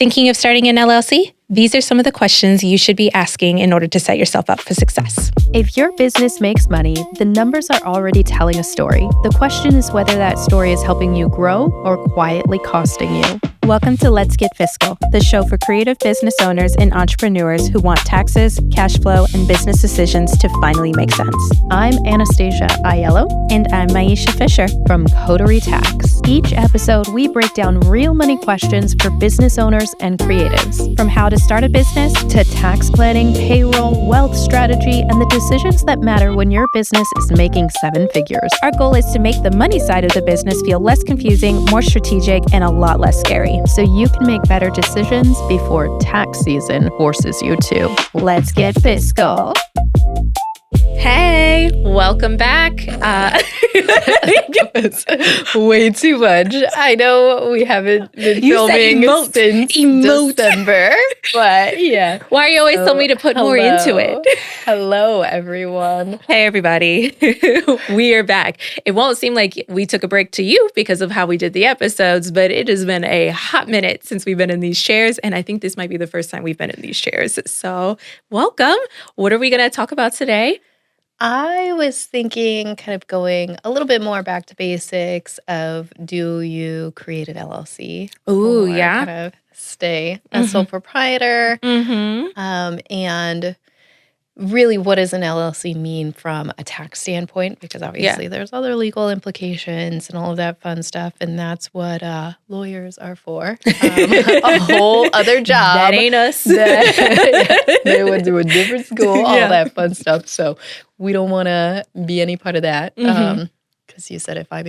Thinking of starting an LLC? These are some of the questions you should be asking in order to set yourself up for success. If your business makes money, the numbers are already telling a story. The question is whether that story is helping you grow or quietly costing you. Welcome to Let's Get Fiscal, the show for creative business owners and entrepreneurs who want taxes, cash flow, and business decisions to finally make sense. I'm Anastasia Aiello. And I'm Myiesha Fisher from Coterie Tax. Each episode, we break down real money questions for business owners and creatives. From how to start a business to tax planning, payroll, wealth strategy, and the decisions that matter when your business is making seven figures. Our goal is to make the money side of the business feel less confusing, more strategic, and a lot less scary. So you can make better decisions before tax season forces you to. Let's get fiscal. Hey, welcome back. Way too much. I know we haven't been filming since December, but yeah. Why are you always telling me to put more into it? Hello, everyone. Hey, everybody. We are back. It won't seem like we took a break to you because of how we did the episodes, but it has been a hot minute since we've been in these chairs, and I think this might be the first time we've been in these chairs. So welcome. What are we going to talk about today? I was thinking kind of going a little bit more back to basics of, do you create an LLC? Ooh, or yeah. kind of stay a sole proprietor? And really, what does an LLC mean from a tax standpoint? Because obviously there's other legal implications and all of that fun stuff. And that's what lawyers are for. A whole other job. That ain't us. They went to a different school, all that fun stuff. So we don't want to be any part of that. Because you said if I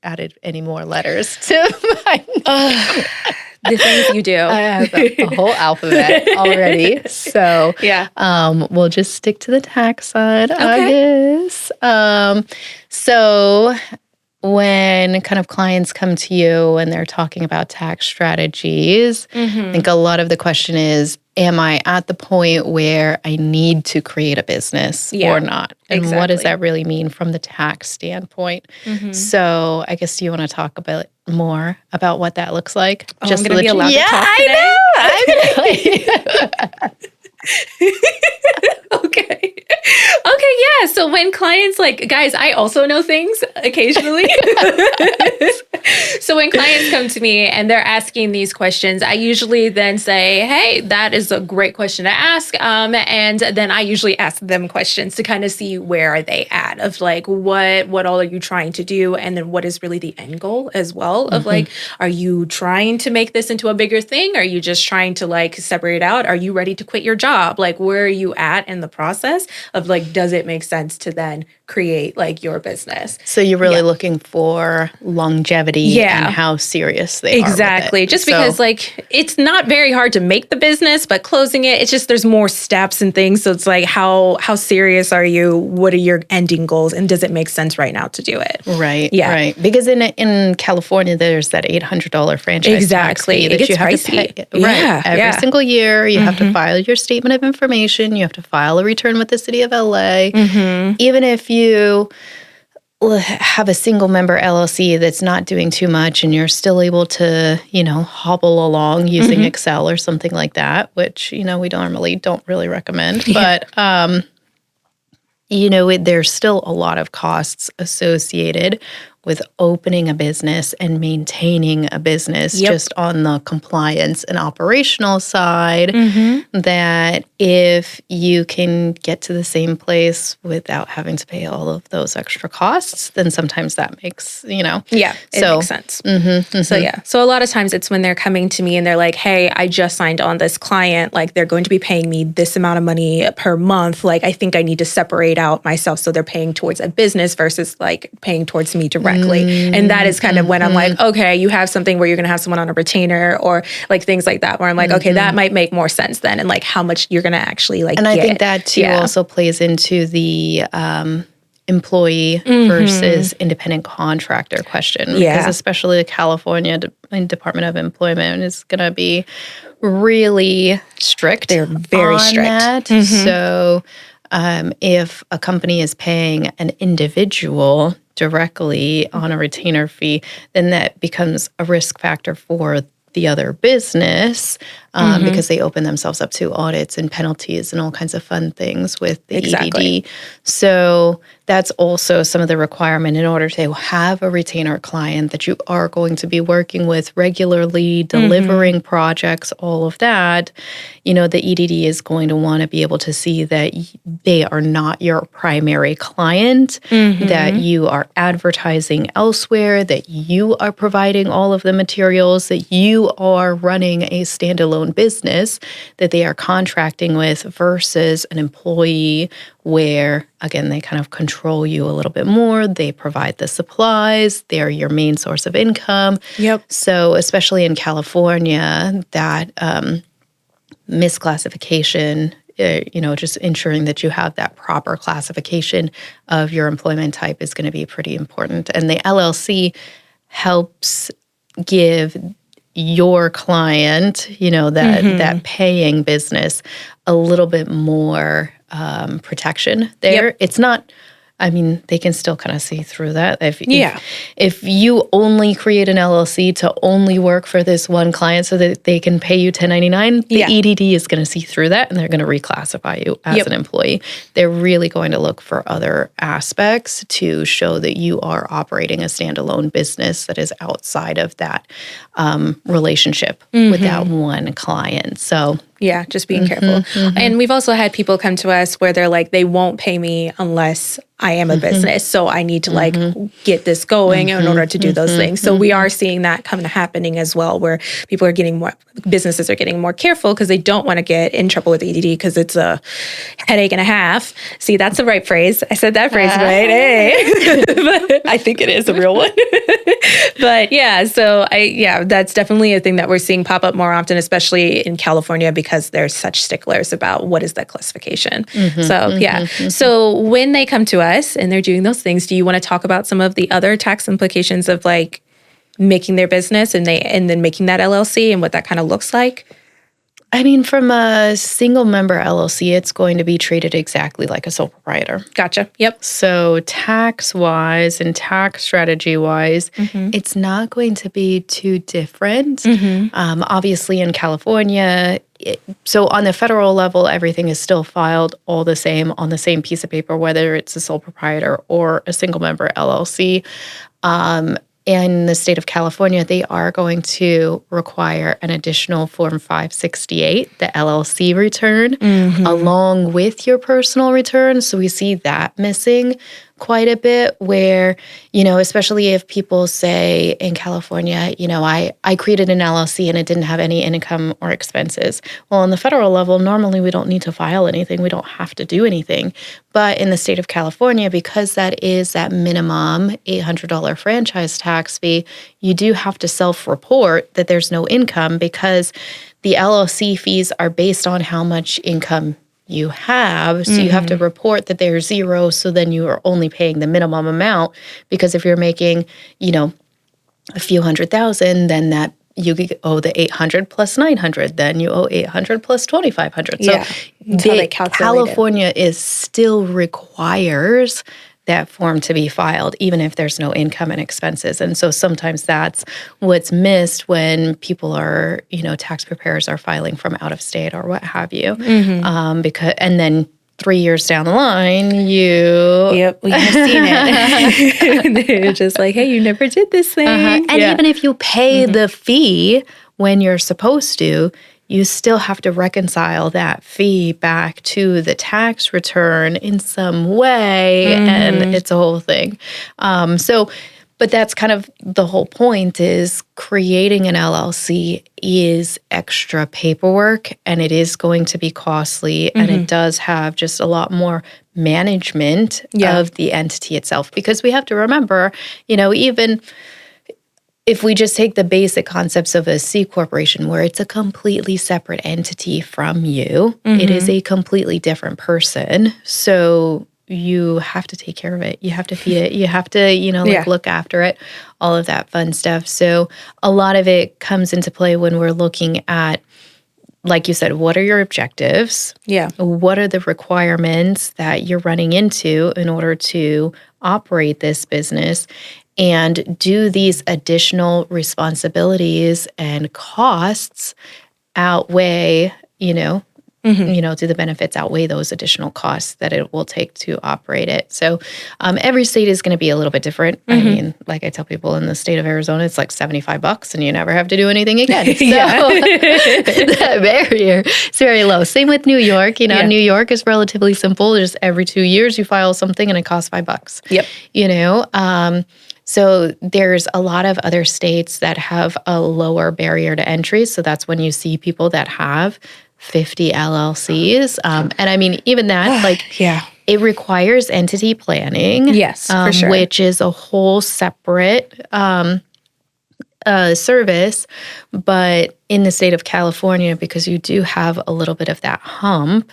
added any more letters to my the things you do. I have a whole alphabet already. So we'll just stick to the tax side, I guess. So when kind of clients come to you and they're talking about tax strategies, I think a lot of the question is, am I at the point where I need to create a business or not? And what does that really mean from the tax standpoint? So I guess you want to talk a bit more about what that looks like? Oh, just I'm going to be allowed to talk today? I know. Okay, yeah. So when clients guys, I also know things occasionally. So when clients come to me and they're asking these questions, I usually then say, hey, that is a great question to ask. And then I usually ask them questions to kind of see where are they at of what all are you trying to do? And then what is really the end goal as well of are you trying to make this into a bigger thing? Are you just trying to separate out? Are you ready to quit your job? Where are you at in the process of does it make sense to then create your business? So you're really looking for longevity and how serious they are with it. Just because it's not very hard to make the business, but closing it's just there's more steps and things. So it's how serious are you? What are your ending goals? And does it make sense right now to do it? Right. Yeah. Right. Because in California, there's that $800 franchise tax fee that you have to pay. Right. Every single year, you have to file your statement of information. You have to file a return with the city of LA. Even if you have a single member LLC that's not doing too much and you're still able to, hobble along using Excel or something like that, which, we normally don't really recommend. But, there's still a lot of costs associated with opening a business and maintaining a business just on the compliance and operational side, that if you can get to the same place without having to pay all of those extra costs, then sometimes that makes, it makes sense. So a lot of times it's when they're coming to me and they're like, hey, I just signed on this client, they're going to be paying me this amount of money per month. I think I need to separate out myself so they're paying towards a business versus paying towards me directly. And that is kind of when I'm okay, you have something where you're going to have someone on a retainer or things like that, where I'm okay, that might make more sense then. And how much you're going to actually And I think that too also plays into the employee versus independent contractor question. Because especially the California Department of Employment is going to be really strict. They're very strict. That. So if a company is paying an individual directly on a retainer fee, then that becomes a risk factor for the other business because they open themselves up to audits and penalties and all kinds of fun things with the EDD. So that's also some of the requirement in order to have a retainer client that you are going to be working with regularly, delivering projects, all of that. You know, the EDD is going to want to be able to see that they are not your primary client, that you are advertising elsewhere, that you are providing all of the materials, that you are running a standalone business that they are contracting with versus an employee where, again, they kind of control you a little bit more. They provide the supplies. They're your main source of income. So especially in California, that misclassification, just ensuring that you have that proper classification of your employment type is going to be pretty important. And the LLC helps give your client, that paying business a little bit more protection there. It's not, they can still kind of see through that. If you only create an LLC to only work for this one client so that they can pay you 1099, the EDD is going to see through that and they're going to reclassify you as an employee. They're really going to look for other aspects to show that you are operating a standalone business that is outside of that relationship with that one client. So just being careful. And we've also had people come to us where they're like, they won't pay me unless I am a business. So I need to get this going in order to do those things. So we are seeing that kind of happening as well, where people are businesses are getting more careful because they don't want to get in trouble with EDD because it's a headache and a half. See, that's the right phrase. I said that phrase right. Hey. But I think it is a real one. But that's definitely a thing that we're seeing pop up more often, especially in California, because they're such sticklers about what is that classification. So when they come to us and they're doing those things, do you want to talk about some of the other tax implications of making their business and then making that LLC and what that kind of looks like? From a single member LLC, it's going to be treated exactly like a sole proprietor. Gotcha. Yep. So tax-wise and tax strategy-wise, it's not going to be too different. Obviously, in California, so on the federal level, everything is still filed all the same on the same piece of paper, whether it's a sole proprietor or a single member LLC. In the state of California, they are going to require an additional Form 568, the LLC return, along with your personal return. So we see that missing quite a bit where, especially if people say in California, I created an LLC and it didn't have any income or expenses. Well, on the federal level, normally we don't need to file anything. We don't have to do anything. But in the state of California, because that is that minimum $800 franchise tax fee, you do have to self-report that there's no income because the LLC fees are based on how much income you have. So you have to report that there's zero. So then you are only paying the minimum amount because if you're making, a few $100,000, then that you owe the 800 plus 900. Then you owe 800 plus 2,500. So California still requires that form to be filed, even if there's no income and expenses. And so sometimes that's what's missed when people are, tax preparers are filing from out of state or what have you. And then 3 years down the line, Yep, we have seen it. They're just like, hey, you never did this thing. And even if you pay the fee when you're supposed to, you still have to reconcile that fee back to the tax return in some way, and it's a whole thing. But that's kind of the whole point is creating an LLC is extra paperwork, and it is going to be costly, and it does have just a lot more management of the entity itself. Because we have to remember, even if we just take the basic concepts of a C corporation where it's a completely separate entity from you, it is a completely different person. So you have to take care of it. You have to feed it. You have to, look after it, all of that fun stuff. So a lot of it comes into play when we're looking at, like you said, what are your objectives? What are the requirements that you're running into in order to operate this business? And do these additional responsibilities and costs outweigh, do the benefits outweigh those additional costs that it will take to operate it? So every state is going to be a little bit different. I mean, like I tell people, in the state of Arizona, it's like $75 and you never have to do anything again. So that barrier is very low. Same with New York. New York is relatively simple. Just every 2 years you file something and it costs $5. Yep. So there's a lot of other states that have a lower barrier to entry. So that's when you see people that have 50 LLCs. And I mean, even that, it requires entity planning. Yes, for sure. Which is a whole separate service. But in the state of California, because you do have a little bit of that hump,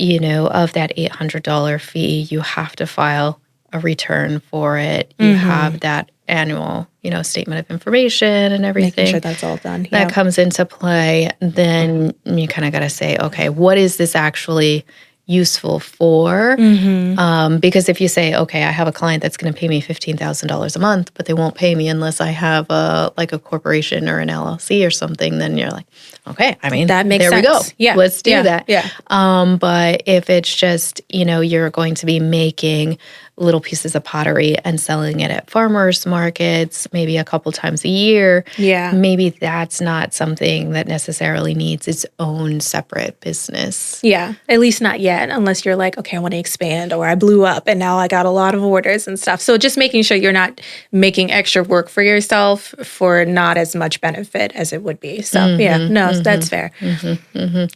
of that $800 fee, you have to file a return for it. You have that annual, statement of information and everything. Making sure that's all done. That comes into play. Then you kind of got to say, okay, what is this actually useful for? Because if you say, okay, I have a client that's going to pay me $15,000 a month, but they won't pay me unless I have a corporation or an LLC or something, then you're like, okay, I mean, that makes sense. We go. Yeah. Let's do that. Yeah. But if it's just, you're going to be making little pieces of pottery and selling it at farmers markets maybe a couple times a year, maybe that's not something that necessarily needs its own separate business. Yeah, at least not yet, unless you're like, okay, I want to expand, or I blew up and now I got a lot of orders and stuff. So just making sure you're not making extra work for yourself for not as much benefit as it would be. So that's fair.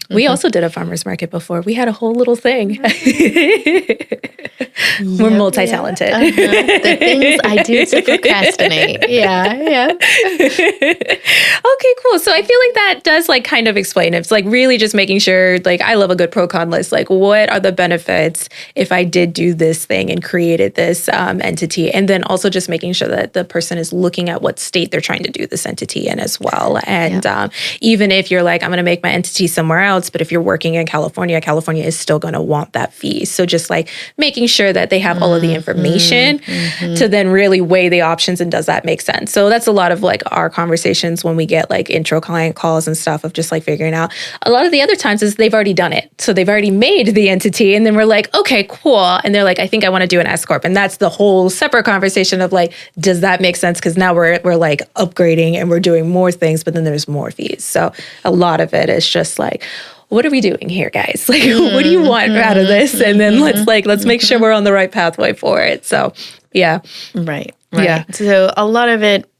We also did a farmer's market before. We had a whole little thing. We're multi-talented. The things I do to procrastinate. Yeah. Okay, cool. So I feel like that does kind of explain it. It's really just making sure, I love a good pro-con list. What are the benefits if I did do this thing and created this entity? And then also just making sure that the person is looking at what state they're trying to do this entity in as well. And even if you're like, I'm going to make my entity somewhere else, but if you're working in California, California is still going to want that fee. So just making sure that they have all of the information to then really weigh the options, and does that make sense? So that's a lot of our conversations when we get intro client calls and stuff, of just figuring out. A lot of the other times is they've already done it. So they've already made the entity, and then we're like, okay, cool. And they're like, I think I want to do an S-corp. And that's the whole separate conversation of does that make sense? Because now we're upgrading and we're doing more things, but then there's more fees. So a lot of it is just what are we doing here, guys? What do you want out of this? And then let's make sure we're on the right pathway for it. So, yeah. Right. Yeah. So a lot of it,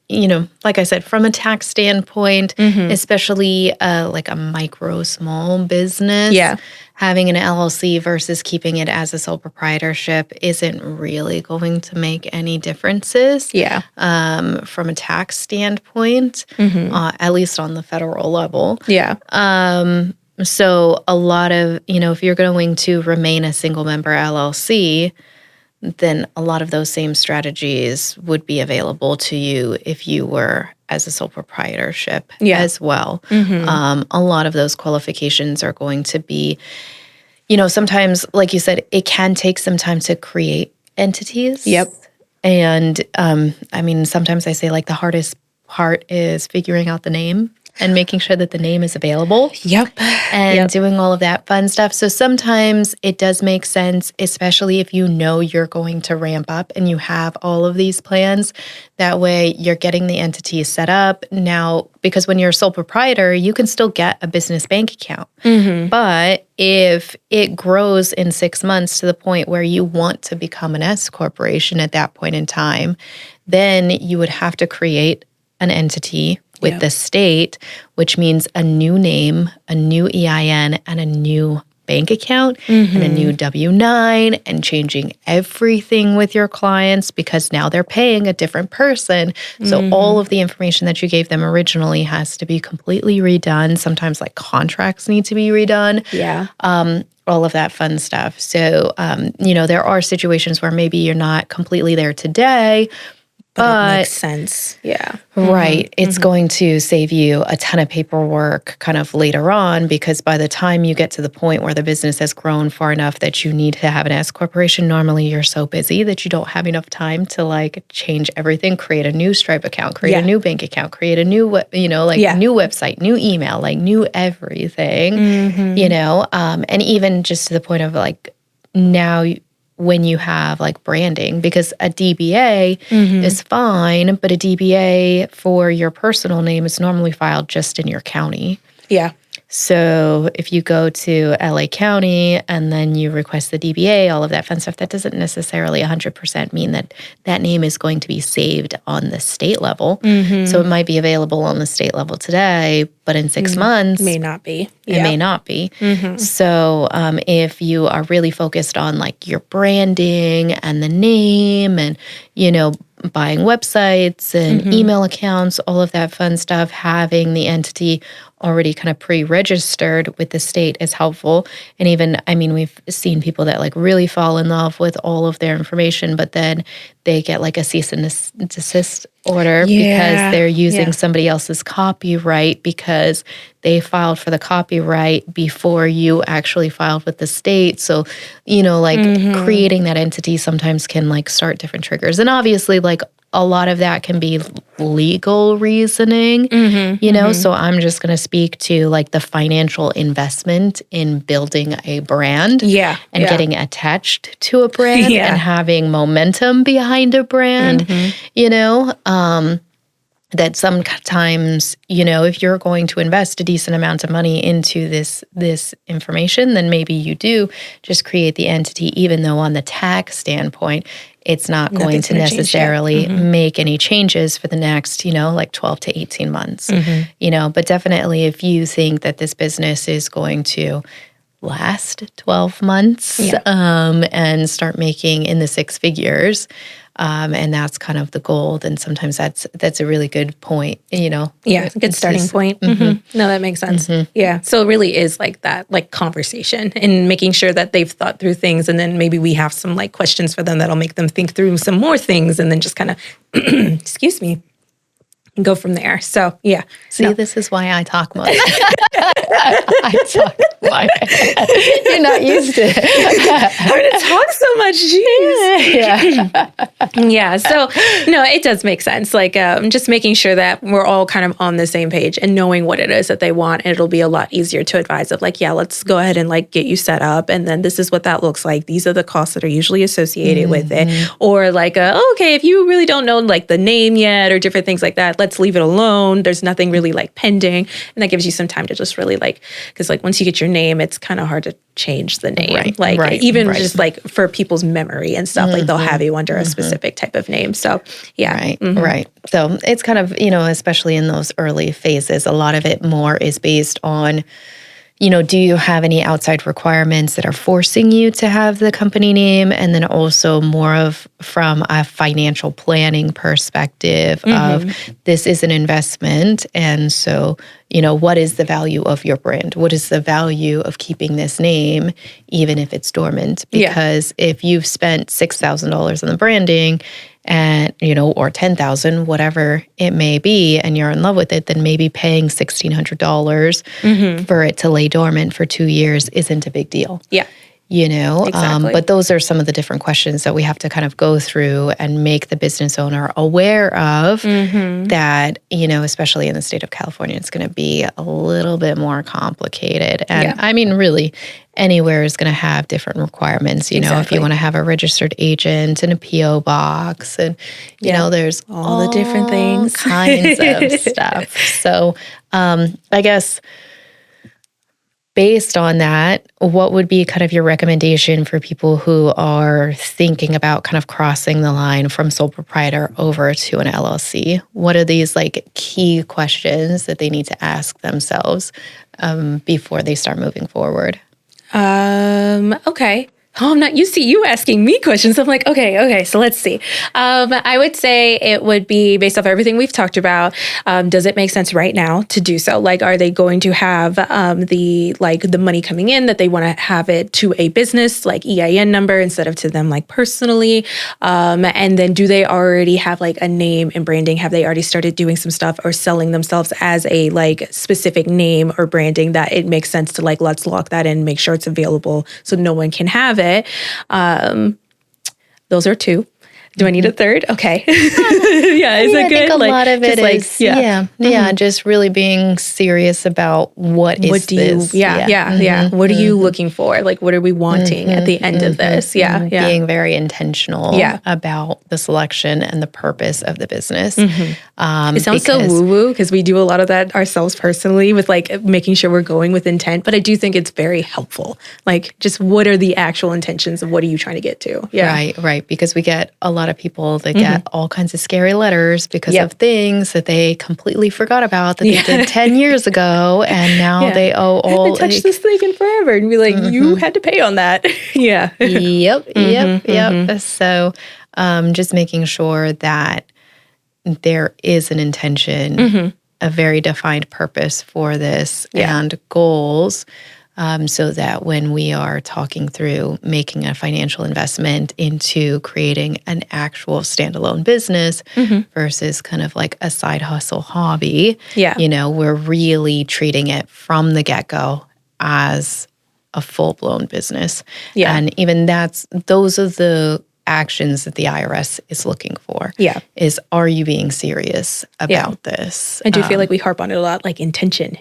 like I said, from a tax standpoint, especially a micro, small business, having an LLC versus keeping it as a sole proprietorship isn't really going to make any differences. Yeah. From a tax standpoint, at least on the federal level. Yeah. So a lot of, if you're going to remain a single member LLC, then a lot of those same strategies would be available to you if you were as a sole proprietorship as well. A lot of those qualifications are going to be, sometimes, like you said, it can take some time to create entities. Yep. And sometimes I say the hardest part is figuring out the name and making sure that the name is available. Yep. And doing all of that fun stuff. So sometimes it does make sense, especially if you're going to ramp up and you have all of these plans. That way you're getting the entity set up. Now, because when you're a sole proprietor, you can still get a business bank account. But if it grows in 6 months to the point where you want to become an S corporation at that point in time, then you would have to create an entity with the state, which means a new name, a new EIN, and a new bank account, and a new W-9, and changing everything with your clients because now they're paying a different person. So all of the information that you gave them originally has to be completely redone. Sometimes contracts need to be redone. Yeah. All of that fun stuff. So, there are situations where maybe you're not completely there today, But it makes sense. Yeah. Right. It's going to save you a ton of paperwork kind of later on, because by the time you get to the point where the business has grown far enough that you need to have an S corporation, normally you're so busy that you don't have enough time to like change everything, create a new Stripe account, create a new bank account, create a new, new website, new email, like new everything, and even just to the point of like now when you have like branding, because a DBA is fine, but a DBA for your personal name is normally filed just in your county. Yeah. So if you go to LA County and then you request the DBA, all of that fun stuff, that doesn't necessarily 100% mean that that name is going to be saved on the state level. So it might be available on the state level today, but in 6 months, may not be. It may not be. So if you are really focused on like your branding and the name and, buying websites and email accounts, all of that fun stuff, having the entity already kind of pre-registered with the state is helpful. And even, we've seen people that like really fall in love with all of their information, but then they get like a cease and desist order because they're using somebody else's copyright because they filed for the copyright before you actually filed with the state. So, creating that entity sometimes can like start different triggers. And obviously like a lot of that can be legal reasoning, so I'm just going to speak to like the financial investment in building a brand and getting attached to a brand and having momentum behind a brand, that sometimes, if you're going to invest a decent amount of money into this information, then maybe you do just create the entity, even though on the tax standpoint, it's not going to necessarily make any changes for the next, 12 to 18 months. But definitely if you think that this business is going to last 12 months and start making in the six figures, and that's kind of the goal, then sometimes that's a really good point, Yeah, good starting point. No, that makes sense. Yeah. So it really is like that, like conversation and making sure that they've thought through things. And then maybe we have some like questions for them that'll make them think through some more things and then just kind of, excuse me, and go from there. So, yeah. See, this is why I talk much. I talk my head. You're not used to it. Hard to talk so much. Jeez. Yeah. So, no, it does make sense. Like, just making sure that we're all kind of on the same page and knowing what it is that they want. And it'll be a lot easier to advise of like, let's go ahead and like get you set up. And then this is what that looks like. These are the costs that are usually associated with it. Or like, okay, if you really don't know like the name yet or different things like that, let's leave it alone. There's nothing really like pending. And that gives you some time to just really like, because like once you get your name, it's kind of hard to change the name. Just like for people's memory and stuff, like they'll have you under a specific type of name. So yeah. Right. So it's kind of, especially in those early phases, a lot of it more is based on, do you have any outside requirements that are forcing you to have the company name? And then also more of from a financial planning perspective of this is an investment. And so, what is the value of your brand? What is the value of keeping this name, even if it's dormant? Because if you've spent $6,000 on the branding and, or $10,000, whatever it may be, and you're in love with it, then maybe paying $1,600 for it to lay dormant for 2 years isn't a big deal. Yeah. Exactly. But those are some of the different questions that we have to kind of go through and make the business owner aware of that, especially in the state of California, it's going to be a little bit more complicated. And really anywhere is going to have different requirements, if you want to have a registered agent and a PO box and, there's all the different things, kinds of stuff. So I guess based on that, what would be kind of your recommendation for people who are thinking about kind of crossing the line from sole proprietor over to an LLC? What are these like key questions that they need to ask themselves before they start moving forward? Okay. oh, I'm not used to you asking me questions. I'm like, okay, so let's see. I would say it would be based off everything we've talked about. Does it make sense right now to do so? Like, are they going to have the money coming in that they want to have it to a business, like EIN number instead of to them like personally? And then do they already have like a name and branding? Have they already started doing some stuff or selling themselves as a like specific name or branding that it makes sense to like, let's lock that in, make sure it's available so no one can have it. Those are two. Do I need a third? Okay. Yeah, is that good? I think a lot of it is, just really being serious about what is this. What are you looking for? Like, what are we wanting at the end of this? Being very intentional about the selection and the purpose of the business. It sounds so woo-woo because we do a lot of that ourselves personally with like making sure we're going with intent, but I do think it's very helpful. Like, just what are the actual intentions of what are you trying to get to? Yeah. Right. Because we get a lot of people that get all kinds of scary letters because of things that they completely forgot about that they did 10 years ago, and now they owe all. I haven't touched this thing in forever, and be like, you had to pay on that. Yep. So, just making sure that there is an intention, a very defined purpose for this, and goals. So that when we are talking through making a financial investment into creating an actual standalone business versus kind of like a side hustle hobby, we're really treating it from the get-go as a full-blown business. And even those are the actions that the IRS is looking for. Is, are you being serious about this? I do feel like we harp on it a lot, like intention.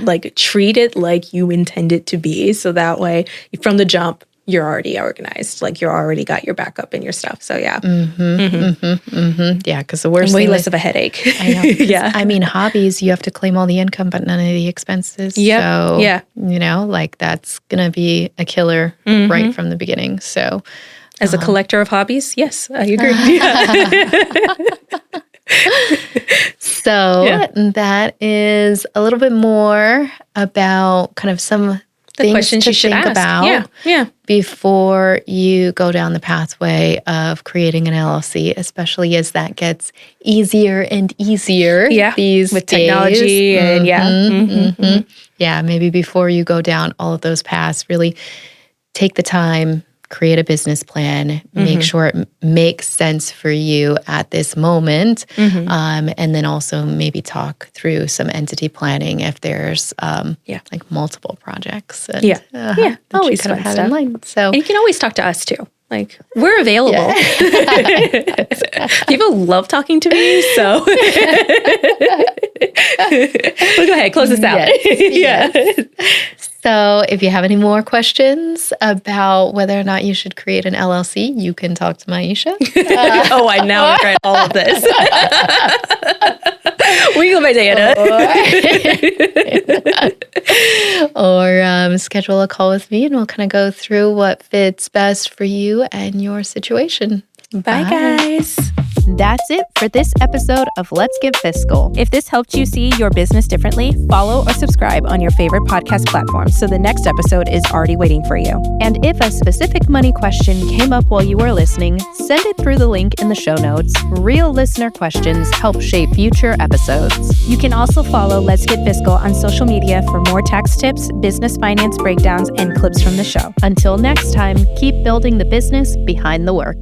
Like, treat it like you intend it to be. So that way, from the jump, you're already organized. Like, you're already got your backup and your stuff. So yeah. Yeah, because the worst way less of a headache. I know. I mean, hobbies, you have to claim all the income, but none of the expenses. So, like that's going to be a killer right from the beginning. So, as a collector of hobbies, yes, I agree. So that is a little bit more about kind of some the questions you should think ask about before you go down the pathway of creating an LLC, especially as that gets easier and easier these with days. Technology and maybe before you go down all of those paths, really take the time, create a business plan, make sure it makes sense for you at this moment, and then also maybe talk through some entity planning if there's like multiple projects. And, always kind of have stuff. in mind. So, and you can always talk to us too. Like, we're available. People love talking to me, so well, go ahead, close this out. Yes. So if you have any more questions about whether or not you should create an LLC, you can talk to Myiesha. I now regret all of this. We go by Diana. Or schedule a call with me and we'll kind of go through what fits best for you and your situation. Bye, guys. That's it for this episode of Let's Get Fiscal. If this helped you see your business differently, follow or subscribe on your favorite podcast platform so the next episode is already waiting for you. And if a specific money question came up while you were listening, send it through the link in the show notes. Real listener questions help shape future episodes. You can also follow Let's Get Fiscal on social media for more tax tips, business finance breakdowns, and clips from the show. Until next time, keep building the business behind the work.